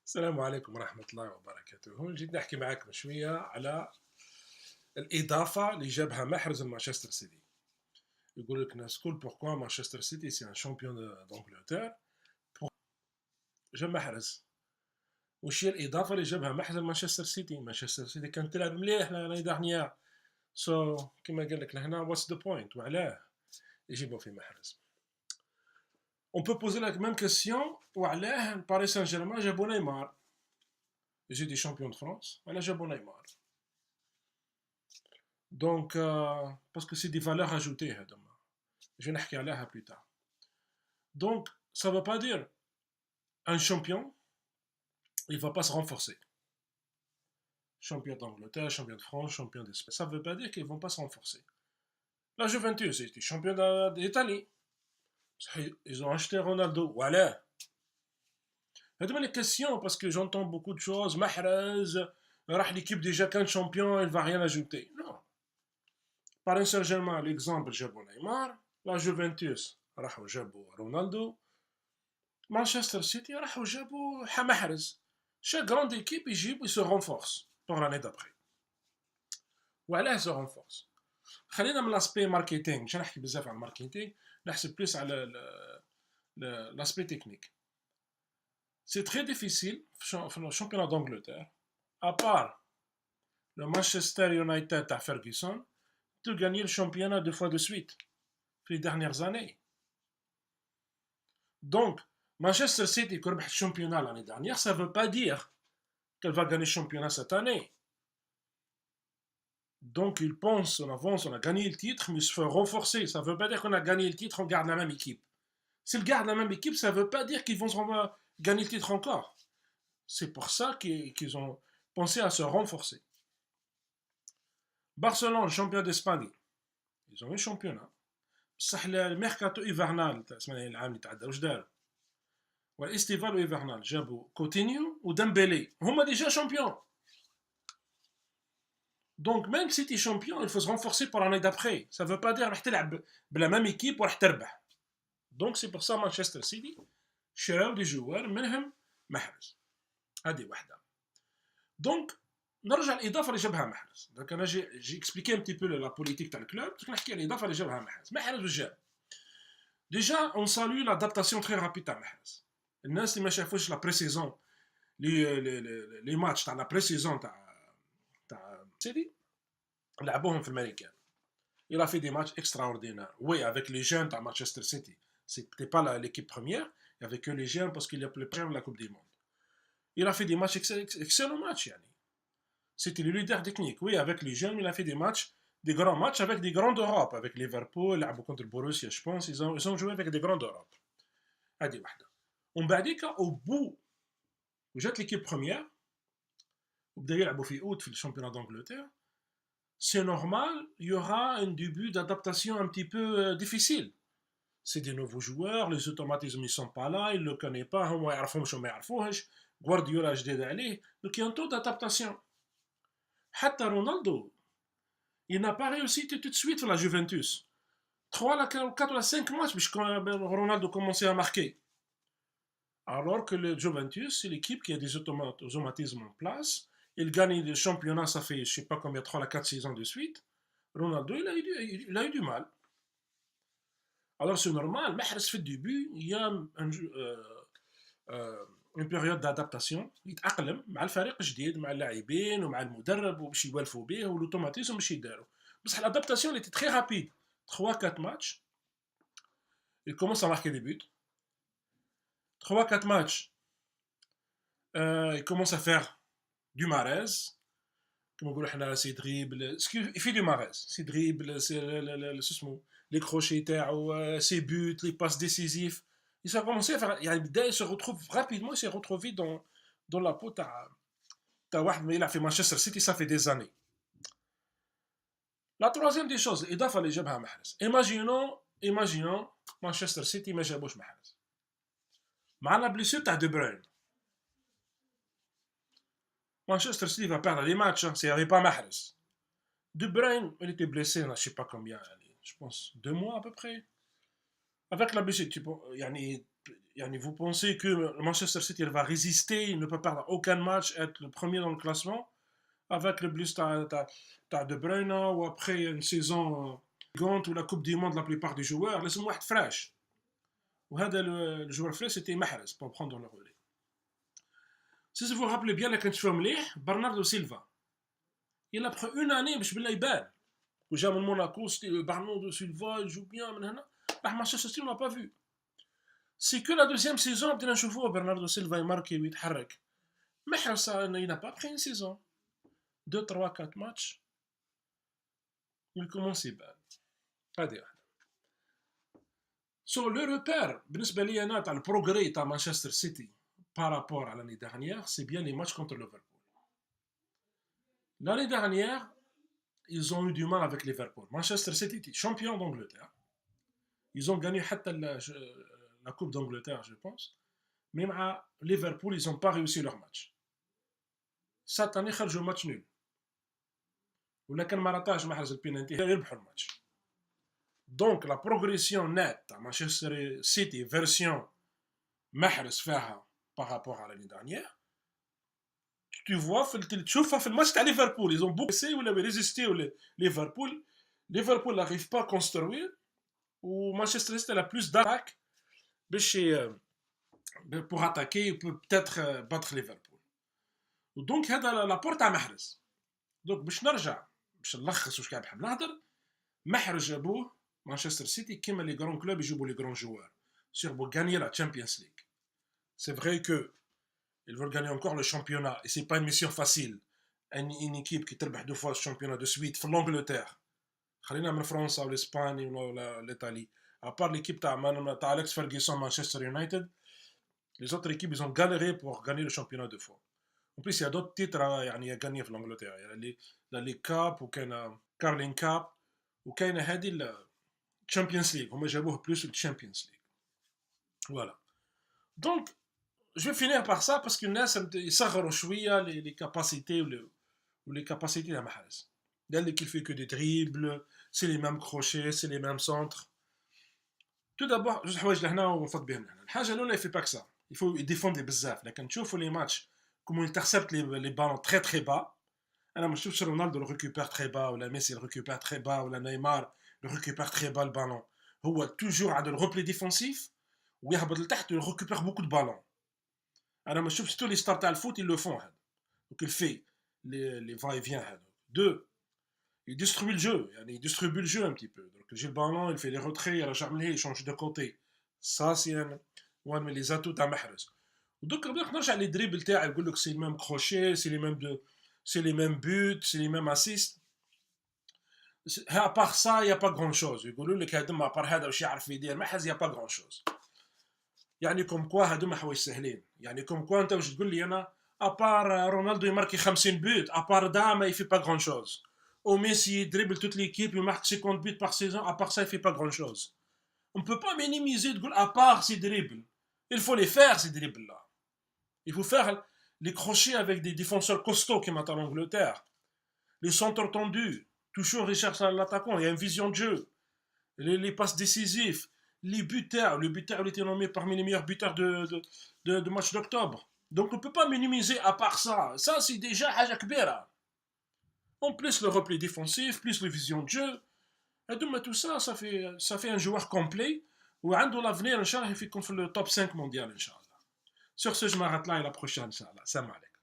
السلام عليكم ورحمة الله وبركاته. جيت نحكي معاكم شوية على الإضافة اللي جابها محرز لمانشستر سيتي. يقول لك الناس الكل بوركوا مانشستر سيتي سي ان شامبيون دونجلتير. جاب محرز. وش هي الإضافة اللي جابها محرز لمانشستر سيتي؟ مانشستر سيتي كانت تلعب مليح لاني دارنيا. كيما قال لك لهنا واتس ذا بوينت وعلاه يجيبوا في محرز. On peut poser la même question وعلاه باريس سان جيرمان جابوا نيمار. يجي دي شامبيون دو فرانس وعلاه جابوا نيمار. Donc, parce que c'est des valeurs ajoutées, je vais نحكي عليها plus tard. Donc, ça ne veut pas dire un champion, il ne va pas se renforcer. Champion d'Angleterre, champion de France, champion d'Espagne. Ça ne veut pas dire qu'ils ne vont pas se renforcer. La Juventus, c'était champion d'Italie. Ils ont acheté Ronaldo. Voilà. Faites-moi les questions, parce que j'entends beaucoup de choses. Mahrez, l'équipe déjà qu'un champion, il ne va rien ajouter. Non. Paris Saint-Germain, l'exemple, جابوا نيمار. La Juventus, راحوا جابوا رونالدو. Manchester City, راحوا جابوا محرز. Chaque grande équipe, ils se renforcent pour l'année d'après. وعلاه se renforce. خلينا من l'aspect marketing. مش نحكي بزاف على الماركتينغ، نحسب plus على l'aspect technique. C'est très difficile في le championnat d'Angleterre, à part le Manchester United à Ferguson, de gagner le championnat 2 fois de suite les dernières années. Donc, Manchester City qui a gagné le championnat l'année dernière, ça ne veut pas dire qu'elle va gagner le championnat cette année. Donc, ils pensent, on avance, on a gagné le titre, mais il se fait renforcer. Ça ne veut pas dire qu'on a gagné le titre, on garde la même équipe. S'ils gardent la même équipe, ça ne veut pas dire qu'ils vont gagner le titre encore. C'est pour ça qu'ils ont pensé à se renforcer. Barcelone, champion d'Espagne. Ils ont eu le championnat. بصح الميركاتو ايفرنال تاع العام اللي تعدى واش داروا؟ والاستيفال ايفرنال جابوا كوتينيو وديمبélé هما ديجا شامبيون. دونك ميم سي تي شامبيون il faut se renforcer pour l'année d'après. Ça veut pas dire راح تلعب بلا ميم ايكيب وراح تربح. دونك سي بور سا مانشستر سيتي شراو دي جوار منهم محرز. هذه واحده. دونك نرجع الاضافه اللي جابها محرز. دونك انا جي اكسبليكي ان تي بو لا بوليتيك تاع الكلوب، نحكي على الاضافه اللي جابها محرز واش جاب. Déjà, on salue l'adaptation très rapide à Mahrez. الناس اللي ما شافوش لا بريسيزون لي ماتش تاع لا بريسيزون تاع سيتي لعبوهم في الامريكان. Il a fait des matchs extraordinaires. Oui, avec les jeunes à Manchester City. C'était pas l'équipe première, il n'y avait que les jeunes parce qu'il y a le premier de la Coupe du Monde. Il a fait des matchs excellents matchs. Yani. C'était le leader technique. Oui, avec les jeunes, il a fait des grands matchs avec des grands d'Europe. Avec Liverpool, contre le Borussia, je pense. Ils ont joué avec des grands d'Europe. هذه واحدة. ومن بعديك au bout وجات l'équipe première وبدا يلعبوا في août في le championnat d'Angleterre. C'est normal, il y aura un début d'adaptation un petit peu difficile. C'est des nouveaux joueurs, les automatismes ne sont pas là, ils ne le connaissent pas, هم ما يعرفوهمش وما يعرفوهش. Guardiola جديد عليه. Donc il y a un taux d'adaptation. حتى رونالدو il n'a pas réussi tout de suite pour la Juventus. 3, 4 ou 5 matchs quand Ronaldo commençait à marquer. Alors que le Juventus, c'est l'équipe qui a des automatismes en place. Il gagne le championnat, ça fait je ne sais pas combien, 3 à 4 saisons de suite. Ronaldo, il a eu du mal. Alors c'est normal, Mahrez fait le début, il y a une période d'adaptation. يتأقلم مع الفريق الجديد مع اللاعبين ومع المدرب وباش يوالفوا به والاوتوماتيزم باش يداروا. بصح l'adaptation elle était très rapide. 3-4 matchs. Il commence à marquer des buts. 3-4 matchs. Il commence à faire du Mahrez. Comme on dit, c'est dribble. Il fait du Mahrez. C'est dribble, c'est les crochets, ses buts, les passes décisives. Il a commencé à faire. Il se retrouve rapidement, il s'est retrouvé dans la peau. Il a fait Manchester City, ça fait des années. La troisième des choses, إضافة اللي جابها محرز. Imaginons Manchester City ما جابوش محرز. مع la blessure تاع دي بروين. Manchester City va perdre les matchs s'il n'y avait pas Mahrez. De Bruyne, il était blessé, je ne sais pas combien, je pense 2 mois à peu près. Avec la blessure, Vous pensez que Manchester City va résister, il ne peut perdre aucun match, être le premier dans le classement, avec le plus De Bruyne, ou après une saison gigante ou la Coupe du Monde, la plupart des joueurs, laissez-moi être fraîche. وهذا le joueur fraîche, c'était Mahrez pour prendre le relais. Si vous vous rappelez bien, quand je suis Bernardo Silva, il a pris une année باش بالله يبان. وجا من موناكو, c'était Bernardo Silva, il joue bien, من هنا. Manchester City, on n'a pas vu. C'est que la deuxième saison, بدينا نشوفوه Bernardo Silva يماركي ويتحرك. Mahrez, il n'a pas pris une saison. 2, 3, 4 matchs. Il commence يبان. هذه واحدة. Sur le repère, بالنسبة لي أنا تاع البروغري تاع مانشستر سيتي par rapport à l'année dernière, c'est bien les matchs contre Liverpool. L'année dernière, ils ont eu du mal avec Liverpool. Manchester City était champion d'Angleterre. Ils ont gagné la Coupe d'Angleterre, je pense. Mais à Liverpool, ils n'ont pas réussi leur match. Cette année, ils ont un match nul. ولكن ما راتاش محرز البينالتي يربحوا الماتش. Donc la progression nette à Manchester City version محرز فيها par rapport à l'année dernière. Tu vois, تشوفها في الماتش تاع ليفربول, ils ont beaucoup essayé ou résisté Liverpool. Liverpool n'arrive pas à construire. Ou Manchester City a plus d'attaque pour attaquer et peut-être battre Liverpool. Donc هذا la porte à محرز. Donc باش نرجع باش نلخص واش قاعد نحب نهضر. محرز جابوه مانشستر سيتي كيما لي غران كلوب يجيبوا لي غران جوار pour gagner la Champions League. C'est vrai que ils veulent gagner encore le championnat et c'est pas une mission facile. Une équipe qui تربح 2 fois le championnat de suite في l'Angleterre. خلينا من فرنسا والاسباني ولا الايطالي. À part l'équipe تاع Alex Ferguson Manchester United, les autres équipes ils ont galéré pour gagner le championnat 2 fois. En plus il y a d'autres titres à gagner في l'Angleterre. Il y a les Cup وكاين Carling Cup وكاين هذه Champions League. هما جابوه plus le Champions League. Voilà. Donc je vais finir par ça parce que الناس يصغروا شويه les capacités ou les capacités de Mahrez. Il qu'il fait que des dribbles, c'est les mêmes crochets, c'est les mêmes centres. Tout d'abord, je حوايج لهنا ونفض بهم لهنا. الحاجه الاولى il fait pas que ça. Il faut défendre بزاف. لكن تشوفوا les matchs comment il intercepte les ballons très très bas. انا ما نشوفش رونالدو le récupère très bas ou la Messi le récupère très bas ou la Neymar le récupère très bas le ballon. هو toujours عنده le repli défensif ويهبط لتحت il récupère beaucoup de ballons. انا ما نشوفش tous les stars تاع الفوت ils le font هذا. Donc il fait les va-et-vient هذا. 2 il distribue le jeu, il distribue le jeu un petit peu. Donc j'ai le ballon, il fait les retraits, il change de côté. Ça c'est un de les atouts à Mahrez. Donc نرجع les dribbles تاعي يقول لك c'est les mêmes crochets, c'est les mêmes buts, c'est les mêmes assists. À part ça, il n'y a pas grand chose. يقولوا لك هذا à part هذا واش يعرف يدير Mahrez, il n'y a pas grand chose. comme quoi هذوما حوايج سهلين. comme quoi انت واش تقول لي انا à part رونالدو يماركي 50 buts, à part Dama il fait pas grand chose. Au Messi, il dribble toute l'équipe, il marque 50 buts par saison, à part ça, il ne fait pas grand-chose. On ne peut pas minimiser à part ces dribbles. Il faut les faire, ces dribbles-là. Il faut faire les crochets avec des défenseurs costauds qui mettent en Angleterre. Les centres tendus, toujours recherche à l'attaquant, il y a une vision de jeu. Les passes décisives, les buteurs. Le buteur il était nommé parmi les meilleurs buteurs de match d'octobre. Donc on ne peut pas minimiser à part ça. Ça, c'est déjà Haja Kbera. En plus le repli défensif, plus la vision de jeu. Et donc tout ça, ça fait un joueur complet. Ou عنده l'avenir, Inch'Allah, il fait qu'on fait le top 5 mondial, Inch'Allah. Sur ce, je m'arrête là et la prochaine, Inch'Allah. Salam alaikum.